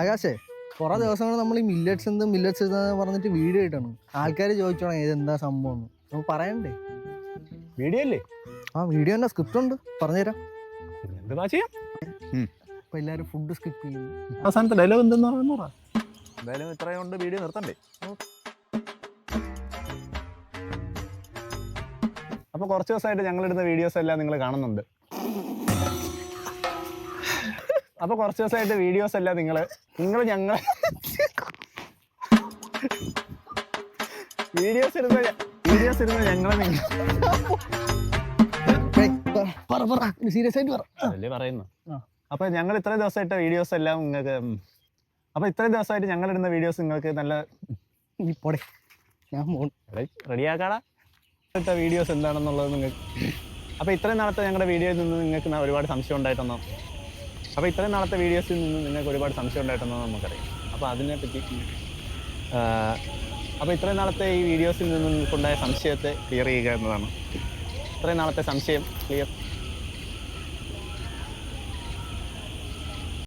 ആകാശേ കുറെ ദിവസങ്ങൾ നമ്മൾ ഈ മില്ലറ്റ്സ് എന്ന് പറഞ്ഞിട്ട് വീഡിയോ ഇട്ടാണ്. ആൾക്കാർ ചോദിച്ചോളാം ഇതെന്താ സംഭവം നമുക്ക് പറയണ്ടേ? വീഡിയോ അല്ലേ? ആ വീഡിയോന്റെ സ്ക്രിപ്റ്റ് ഉണ്ട്, പറഞ്ഞുതരാം. എന്താ ചെയ്യാം? അപ്പൊ എല്ലാരും ഫുഡ് സ്കിപ്പ് ചെയ്യും. അവസാനത്തെ ഡയലോഗ് എന്തെന്ന് പറയുന്ന എന്തായാലും ഇത്രയും കൊണ്ട് വീഡിയോ നിർത്തണ്ടേ? അപ്പോൾ കുറച്ച് ദിവസമായിട്ട് ഞങ്ങളിടുന്ന വീഡിയോസ് എല്ലാം നിങ്ങൾ കാണുന്നുണ്ട്. അപ്പോൾ കുറച്ച് ദിവസമായിട്ട് വീഡിയോസ് എല്ലാം നിങ്ങൾ ഞങ്ങൾ വീഡിയോസ് ഇരുന്ന് ഞങ്ങളെ സീരിയസ് ആയിട്ട് പറ. അതല്ലേ പറയുന്നു. അപ്പോൾ ഞങ്ങൾ ഇത്രയും ദിവസമായിട്ട് വീഡിയോസ് എല്ലാം നിങ്ങൾക്ക് ഞങ്ങളിടുന്ന വീഡിയോസ് നിങ്ങൾക്ക് നല്ല റെഡിയാക്കാടാ വീഡിയോസ് എന്താണെന്നുള്ളത് നിങ്ങൾക്ക്. അപ്പോൾ ഇത്രയും നാളത്തെ ഞങ്ങളുടെ വീഡിയോയിൽ നിന്ന് നിങ്ങൾക്ക് ഒരുപാട് സംശയം ഉണ്ടായിട്ടെന്നോ നമുക്കറിയാം. അപ്പോൾ അതിനെപ്പറ്റി ഇത്രയും നാളത്തെ ഈ വീഡിയോസിൽ നിന്ന് നിങ്ങൾക്കുണ്ടായ സംശയത്തെ ക്ലിയർ ചെയ്യുക എന്നതാണ്. ഇത്രയും നാളത്തെ സംശയം ക്ലിയർ